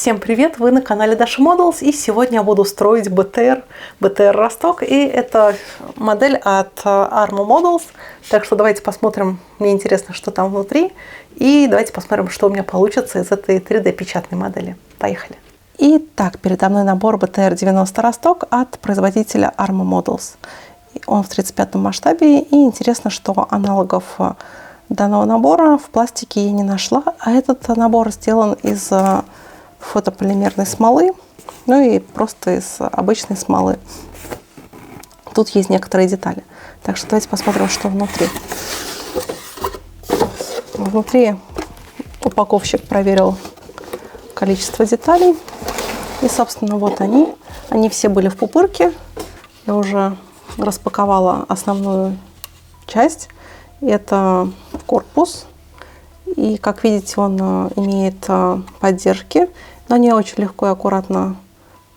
Всем привет! Вы на канале Dasha Models, и сегодня я буду строить BTR Росток, и это модель от Arma Models. Так что давайте посмотрим, мне интересно, что там внутри, и давайте посмотрим, что у меня получится из этой 3D печатной модели. Поехали! Итак, передо мной набор BTR 90 Росток от производителя Arma Models. Он в 35-м масштабе, и интересно, что аналогов данного набора в пластике я не нашла, а этот набор сделан из фотополимерной смолы, ну и просто из обычной смолы. Тут есть некоторые детали. Так что давайте посмотрим, что внутри. Внутри упаковщик проверил количество деталей. И, собственно, вот они. Они все были в пупырке. Я уже распаковала основную часть. Это корпус. И, как видите, он имеет поддержки, но они очень легко и аккуратно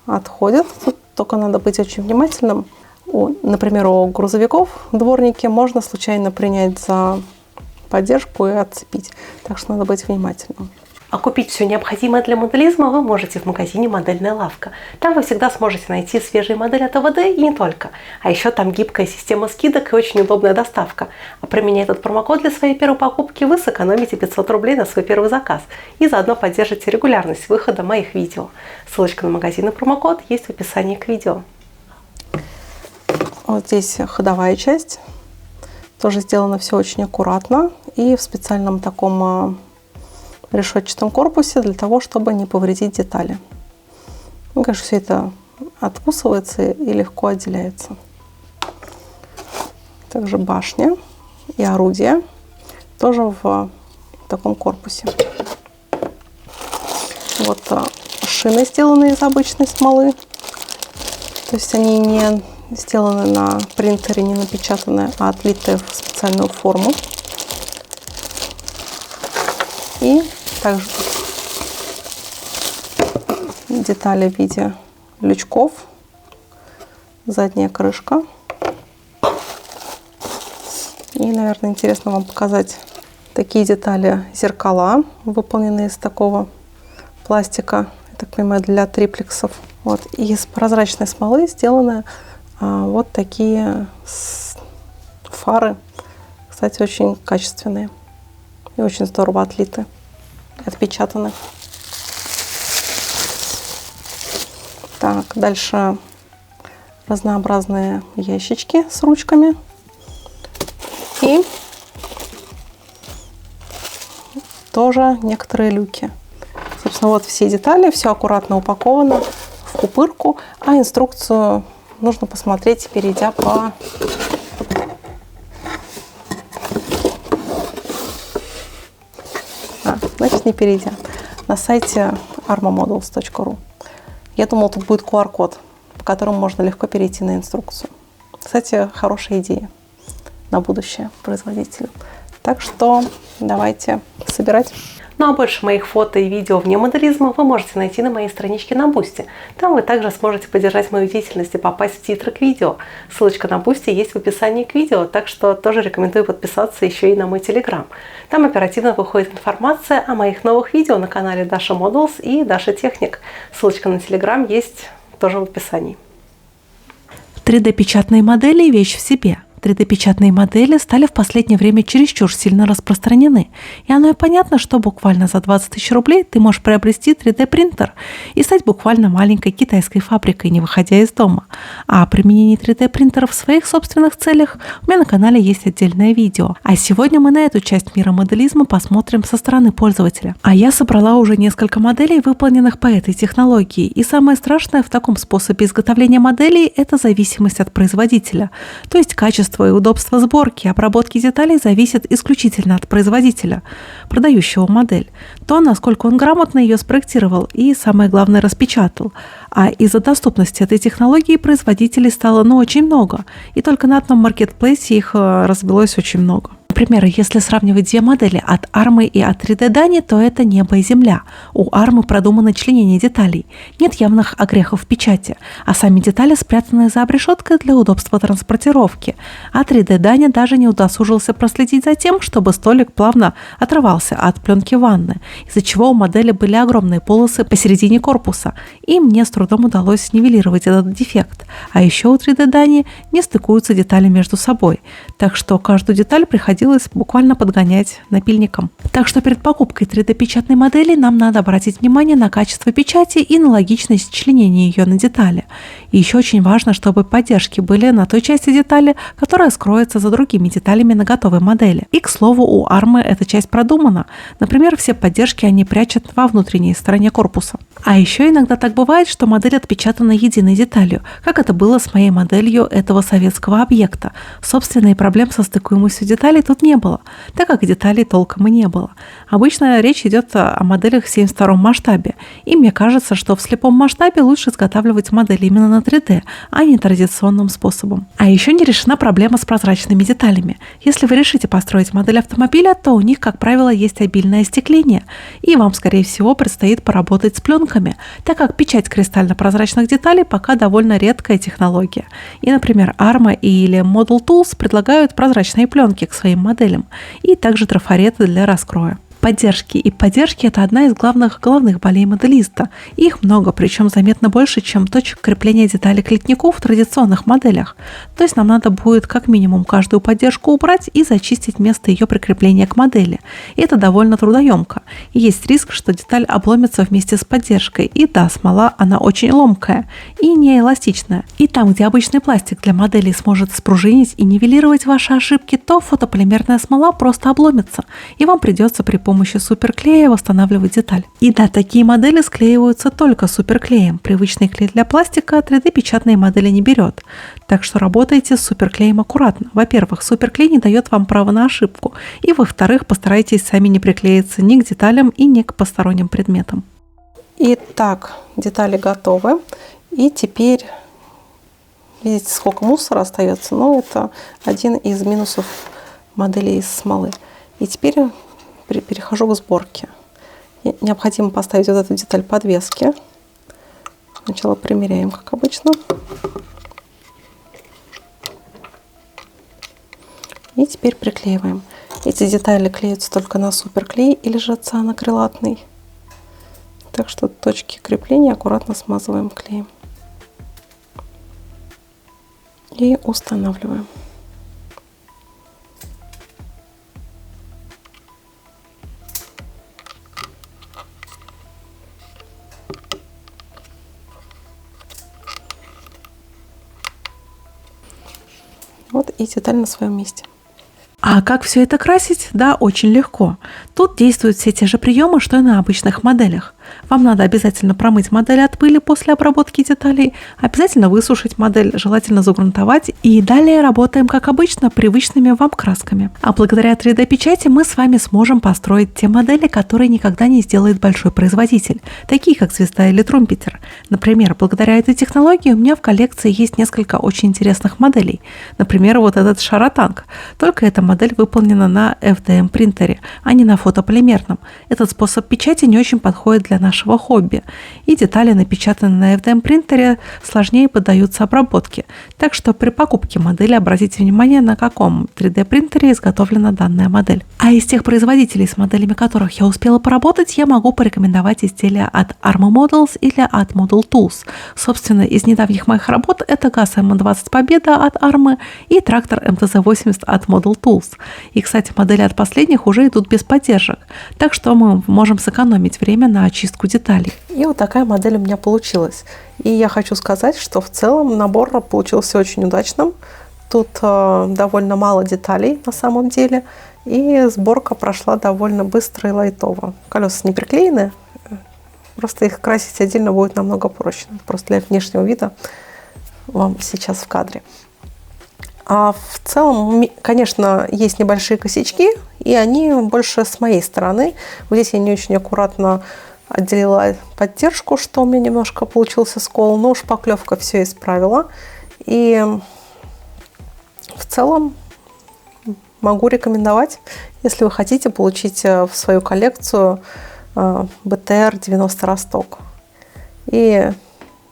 отходят. Тут только надо быть очень внимательным. Например, у грузовиков дворники можно случайно принять за поддержку и отцепить. Так что надо быть внимательным. А купить все необходимое для моделизма вы можете в магазине «Модельная лавка». Там вы всегда сможете найти свежие модели от АВД и не только. А еще там гибкая система скидок и очень удобная доставка. А применяя этот промокод для своей первой покупки, вы сэкономите 500 рублей на свой первый заказ и заодно поддержите регулярность выхода моих видео. Ссылочка на магазин и промокод есть в описании к видео. Вот здесь ходовая часть. Тоже сделано все очень аккуратно и в специальном таком решетчатом корпусе для того, чтобы не повредить детали. Ну, конечно, все это откусывается и легко отделяется. Также башня и орудие тоже в таком корпусе. Вот шины сделаны из обычной смолы. То есть они не сделаны на принтере, не напечатаны, а отлиты в специальную форму. И также детали в виде лючков, задняя крышка. И, наверное, интересно вам показать такие детали: зеркала, выполненные из такого пластика, я так понимаю, для триплексов. Вот. И из прозрачной смолы сделаны вот такие фары. Кстати, очень качественные и очень здорово отлиты, отпечатаны. Так, дальше разнообразные ящички с ручками. И тоже некоторые люки. Собственно, вот все детали, все аккуратно упаковано в пупырку, а инструкцию нужно посмотреть, перейдя по значит, не перейдя на сайте armamodels.ru. Я думала, тут будет QR-код, по которому можно легко перейти на инструкцию. Кстати, хорошая идея на будущее производителю. Так что давайте собирать. Ну а больше моих фото и видео вне моделизма вы можете найти на моей страничке на Boosty. Там вы также сможете поддержать мою деятельность и попасть в титры к видео. Ссылочка на Boosty есть в описании к видео, так что тоже рекомендую подписаться еще и на мой Telegram. Там оперативно выходит информация о моих новых видео на канале Dasha Models и Dasha Technic. Ссылочка на Telegram есть тоже в описании. 3D-печатные модели – вещь в себе. 3D-печатные модели стали в последнее время чересчур сильно распространены. И оно и понятно, что буквально за 20 тысяч рублей ты можешь приобрести 3D-принтер и стать буквально маленькой китайской фабрикой, не выходя из дома. А о применении 3D-принтеров в своих собственных целях у меня на канале есть отдельное видео. А сегодня мы на эту часть мира моделизма посмотрим со стороны пользователя. А я собрала уже несколько моделей, выполненных по этой технологии. И самое страшное в таком способе изготовления моделей – это зависимость от производителя. То есть качество и удобство сборки и обработки деталей зависит исключительно от производителя, продающего модель. То, насколько он грамотно ее спроектировал и, самое главное, распечатал. А из-за доступности этой технологии производителей стало очень много. И только на одном маркетплейсе их развелось очень много. Например, если сравнивать две модели от Arma и от 3D Dani, то это небо и земля. У Arma продумано членение деталей, нет явных огрехов в печати, а сами детали спрятаны за обрешеткой для удобства транспортировки. А 3D Dani даже не удосужился проследить за тем, чтобы столик плавно отрывался от пленки ванны, из-за чего у модели были огромные полосы посередине корпуса, и мне с трудом удалось нивелировать этот дефект. А еще у 3D Dani не стыкуются детали между собой, так что каждую деталь приходилось буквально подгонять напильником. Так что перед покупкой 3D-печатной модели нам надо обратить внимание на качество печати и на логичность членения ее на детали. И еще очень важно, чтобы поддержки были на той части детали, которая скроется за другими деталями на готовой модели. И, к слову, у Arma эта часть продумана. Например, все поддержки они прячут во внутренней стороне корпуса. А еще иногда так бывает, что модель отпечатана единой деталью, как это было с моей моделью этого советского объекта. Собственно, и проблем со стыкуемостью деталей тут не было, так как деталей толком и не было. Обычно речь идет о моделях в 72-м масштабе, и мне кажется, что в слепом масштабе лучше изготавливать модели именно на 3D, а не традиционным способом. А еще не решена проблема с прозрачными деталями. Если вы решите построить модель автомобиля, то у них, как правило, есть обильное остекление, и вам, скорее всего, предстоит поработать с пленками, так как печать кристально-прозрачных деталей пока довольно редкая технология. И, например, Arma или Model Tools предлагают прозрачные пленки к своим моделям и также трафареты для раскроя. Поддержки – это одна из головных болей моделиста. Их много, причем заметно больше, чем точек крепления деталей к литнику в традиционных моделях. То есть нам надо будет как минимум каждую поддержку убрать и зачистить место ее прикрепления к модели. И это довольно трудоемко. И есть риск, что деталь обломится вместе с поддержкой. И да, смола, она очень ломкая и неэластичная. И там, где обычный пластик для моделей сможет спружинить и нивелировать ваши ошибки, то фотополимерная смола просто обломится, и вам придется при помощи суперклея восстанавливать деталь. И да, такие модели склеиваются только суперклеем. Привычный клей для пластика 3D-печатные модели не берет. Так что работайте с суперклеем аккуратно. Во-первых, суперклей не дает вам права на ошибку. И во-вторых, постарайтесь сами не приклеиться ни к деталям и ни к посторонним предметам. Итак, детали готовы. И теперь, видите, сколько мусора остается, но это один из минусов моделей из смолы. И теперь перехожу к сборке. Необходимо поставить вот эту деталь подвески. Сначала примеряем, как обычно. И теперь приклеиваем. Эти детали клеятся только на суперклей или же цианокрилатный. Так что точки крепления аккуратно смазываем клеем. И устанавливаем. Вот и деталь на своем месте. А как все это красить? Да, очень легко. Тут действуют все те же приемы, что и на обычных моделях. Вам надо обязательно промыть модель от пыли после обработки деталей, обязательно высушить модель, желательно загрунтовать, и далее работаем, как обычно, привычными вам красками. А благодаря 3D-печати мы с вами сможем построить те модели, которые никогда не сделает большой производитель, такие как Звезда или Трумпетер. Например, благодаря этой технологии у меня в коллекции есть несколько очень интересных моделей. Например, вот этот шаротанк. Только эта модель выполнена на FDM принтере, а не на фотополимерном. Этот способ печати не очень подходит для нашего хобби. И детали, напечатанные на FDM принтере, сложнее поддаются обработке. Так что при покупке модели обратите внимание, на каком 3D принтере изготовлена данная модель. А из тех производителей, с моделями которых я успела поработать, я могу порекомендовать изделия от Arma Models или от Model Tools. Собственно, из недавних моих работ это ГАЗ М20 Победа от Arma и трактор МТЗ-80 от Model Tools. И, кстати, модели от последних уже идут без поддержек. Так что мы можем сэкономить время на очистку деталей. И вот такая модель у меня получилась. И я хочу сказать, что в целом набор получился очень удачным. Тут довольно мало деталей на самом деле. И сборка прошла довольно быстро и лайтово. Колеса не приклеены. Просто их красить отдельно будет намного проще. Просто для внешнего вида вам сейчас в кадре. А в целом, конечно, есть небольшие косячки, и они больше с моей стороны. Вот здесь я не очень аккуратно отделила поддержку, что у меня немножко получился скол, но шпаклевка все исправила. И в целом могу рекомендовать, если вы хотите получить в свою коллекцию БТР 90 Росток. И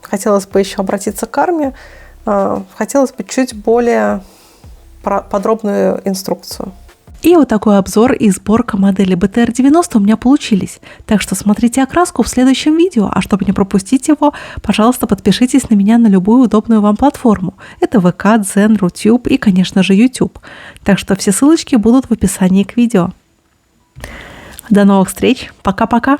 хотелось бы еще обратиться к Арме. Хотелось бы чуть более подробную инструкцию. И вот такой обзор и сборка модели BTR-90 у меня получились. Так что смотрите окраску в следующем видео, а чтобы не пропустить его, пожалуйста, подпишитесь на меня на любую удобную вам платформу. Это ВК, Дзен, Рутюб и, конечно же, YouTube. Так что все ссылочки будут в описании к видео. До новых встреч. Пока-пока.